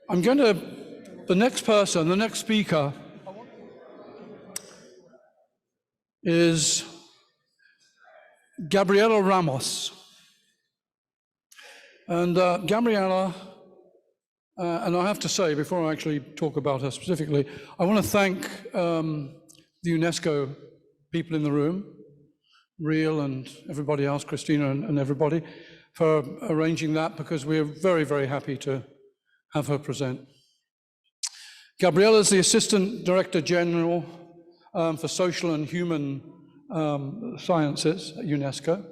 The next speaker is Gabriela Ramos. And Gabriela, and I have to say, before I actually talk about her specifically, I want to thank the UNESCO people in the room, Real and everybody else, Christina and everybody, for arranging that, because we're very, very happy to have her present. Gabriela is the Assistant Director General for Social and Human Sciences at UNESCO.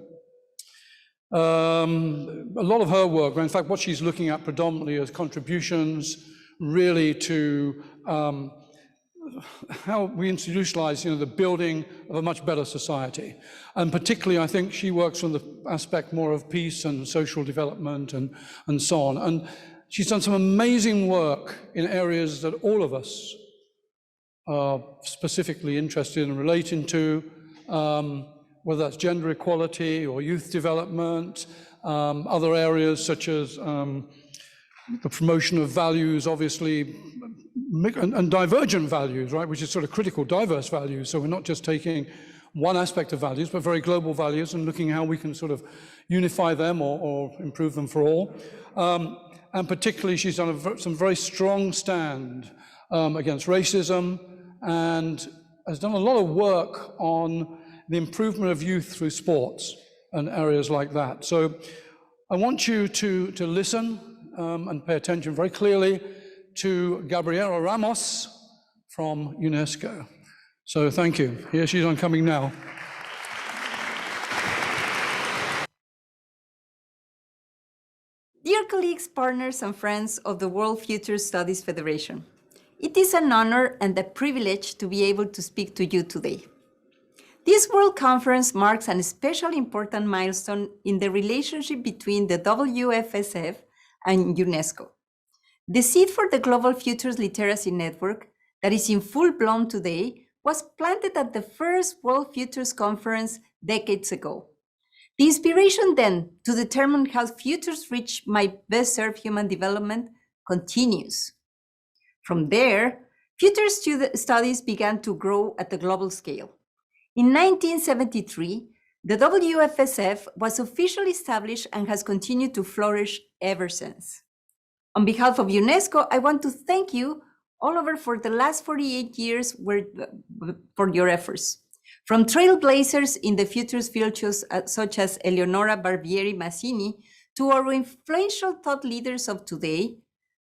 A lot of her work, in fact, what she's looking at predominantly is contributions really to how we institutionalize, the building of a much better society. And particularly, I think she works from the aspect more of peace and social development and so on. And she's done some amazing work in areas that all of us are specifically interested in relating to, whether that's gender equality or youth development, other areas such as the promotion of values, obviously, and divergent values, right, which is sort of critical, diverse values. So we're not just taking one aspect of values, but very global values, and looking how we can sort of unify them or improve them for all. And particularly, she's done some very strong stand against racism, and has done a lot of work on the improvement of youth through sports and areas like that. So I want you to listen and pay attention very clearly to Gabriela Ramos from UNESCO. So thank you. Here she's coming now. Dear colleagues, partners, and friends of the World Future Studies Federation, it is an honor and a privilege to be able to speak to you today. This World Conference marks an especially important milestone in the relationship between the WFSF and UNESCO. The seed for the Global Futures Literacy Network, that is in full bloom today, was planted at the first World Futures Conference decades ago. The inspiration then to determine how futures reach my best serve human development continues. From there, future studies began to grow at the global scale. In 1973, the WFSF was officially established and has continued to flourish ever since. On behalf of UNESCO, I want to thank you all over for the last 48 years for your efforts. From trailblazers in the futures field such as Eleonora Barbieri Massini to our influential thought leaders of today,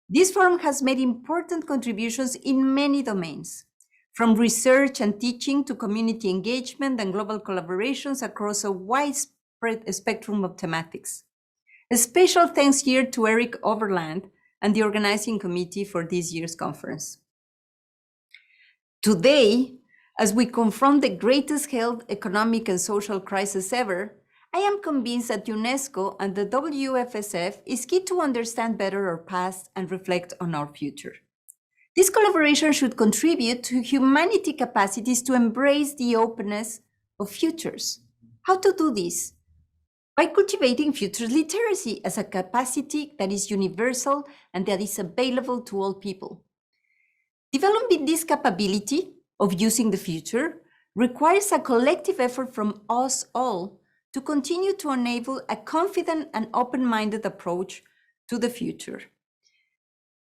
this forum has made important contributions in many domains, from research and teaching to community engagement and global collaborations across a widespread spectrum of thematics. A special thanks here to Eric Overland and the organizing committee for this year's conference. Today, as we confront the greatest health, economic, and social crisis ever, I am convinced that UNESCO and the WFSF is key to understand better our past and reflect on our future. This collaboration should contribute to humanity's capacities to embrace the openness of futures. How to do this? By cultivating futures literacy as a capacity that is universal and that is available to all people. Developing this capability of using the future requires a collective effort from us all to continue to enable a confident and open-minded approach to the future.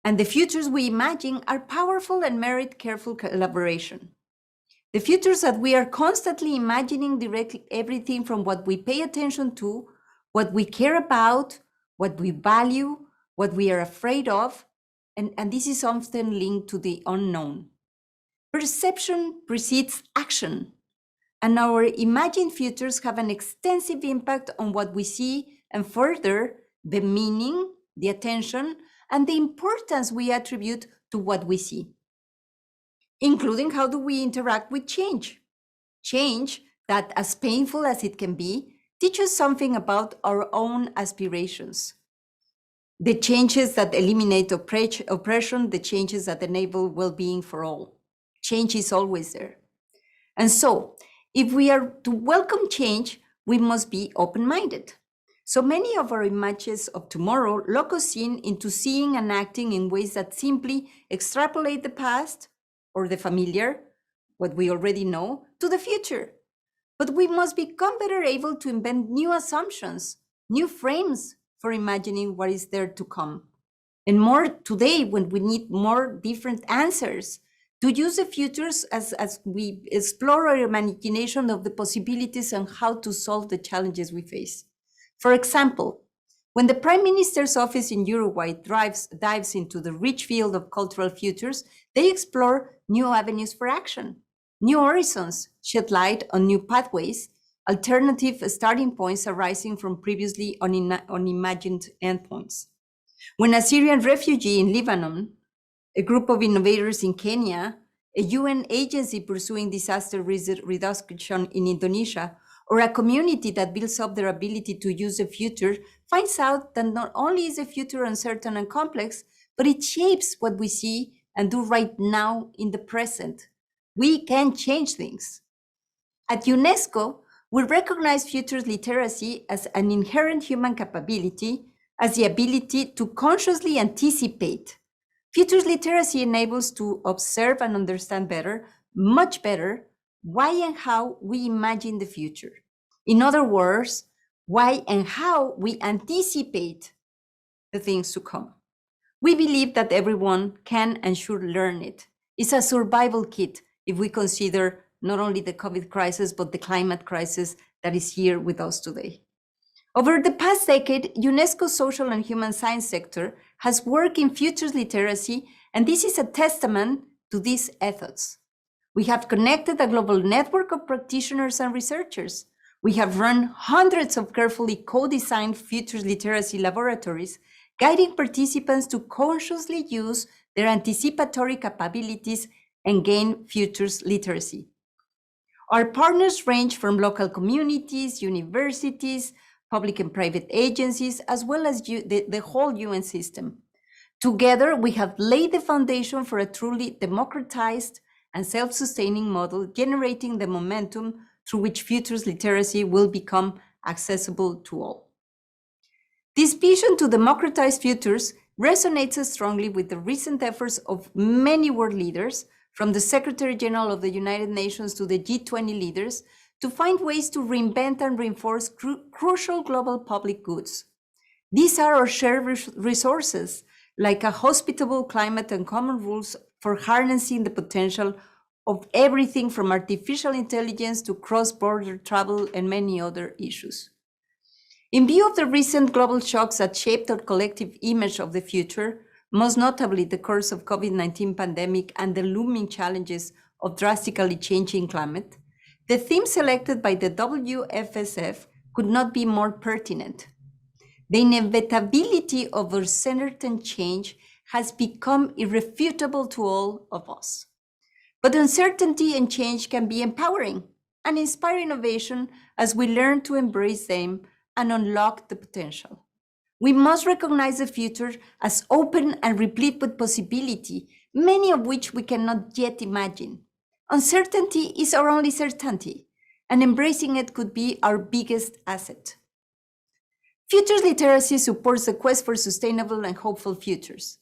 And the futures we imagine are powerful and merit careful collaboration. The futures that we are constantly imagining direct everything from what we pay attention to, what we care about, what we value, what we are afraid of, and this is often linked to the unknown. Perception precedes action, and our imagined futures have an extensive impact on what we see and further the meaning, the attention, and the importance we attribute to what we see, including how do we interact with change. Change that, as painful as it can be, teaches something about our own aspirations. The changes that eliminate oppression, the changes that enable well-being for all. Change is always there. And so, if we are to welcome change, we must be open-minded. So many of our images of tomorrow lock us into seeing and acting in ways that simply extrapolate the past or the familiar, what we already know, to the future. But we must become better able to invent new assumptions, new frames for imagining what is there to come. And more today, when we need more different answers, to use the futures as we explore our imagination of the possibilities and how to solve the challenges we face. For example, when the Prime Minister's office in Uruguay dives into the rich field of cultural futures, they explore new avenues for action. New horizons shed light on new pathways, alternative starting points arising from previously unimagined endpoints. When a Syrian refugee in Lebanon, a group of innovators in Kenya, a UN agency pursuing disaster reduction in Indonesia, or a community that builds up their ability to use the future, finds out that not only is the future uncertain and complex, but it shapes what we see and do right now in the present. We can change things. At UNESCO, we recognize futures literacy as an inherent human capability, as the ability to consciously anticipate. Futures literacy enables to observe and understand better, much better, why and how we imagine the future. In other words, why and how we anticipate the things to come. We believe that everyone can and should learn it. It's a survival kit if we consider not only the COVID crisis, but the climate crisis that is here with us today. Over the past decade, UNESCO's social and human science sector has worked in futures literacy, and this is a testament to these efforts. We have connected a global network of practitioners and researchers. We have run hundreds of carefully co-designed futures literacy laboratories, guiding participants to consciously use their anticipatory capabilities and gain futures literacy. Our partners range from local communities, universities, public and private agencies, as well as the whole UN system. Together, we have laid the foundation for a truly democratized and self-sustaining model, generating the momentum through which futures literacy will become accessible to all. This vision to democratize futures resonates strongly with the recent efforts of many world leaders, from the Secretary General of the United Nations to the G20 leaders, to find ways to reinvent and reinforce crucial global public goods. These are our shared resources, like a hospitable climate and common rules for harnessing the potential of everything from artificial intelligence to cross-border travel and many other issues. In view of the recent global shocks that shaped our collective image of the future, most notably the course of COVID-19 pandemic and the looming challenges of drastically changing climate, the theme selected by the WFSF could not be more pertinent. The inevitability of uncertain change has become irrefutable to all of us. But uncertainty and change can be empowering and inspire innovation as we learn to embrace them and unlock the potential. We must recognize the future as open and replete with possibility, many of which we cannot yet imagine. Uncertainty is our only certainty, and embracing it could be our biggest asset. Futures literacy supports the quest for sustainable and hopeful futures,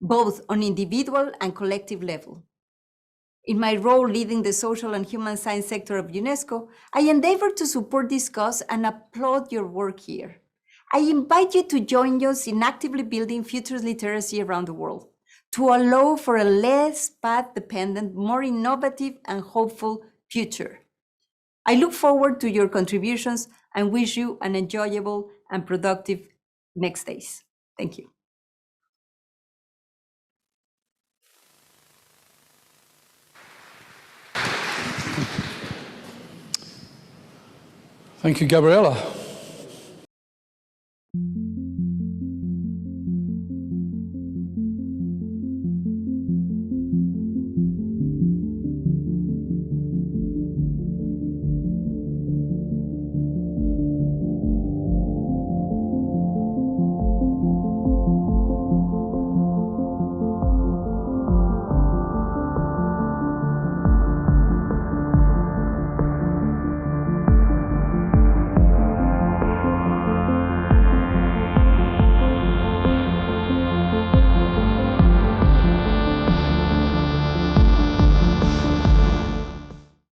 both on individual and collective level. In my role leading the social and human science sector of UNESCO, I endeavor to support this cause and applaud your work here. I invite you to join us in actively building futures literacy around the world, to allow for a less path-dependent, more innovative and hopeful future. I look forward to your contributions and wish you an enjoyable and productive next days. Thank you. Thank you, Gabriela.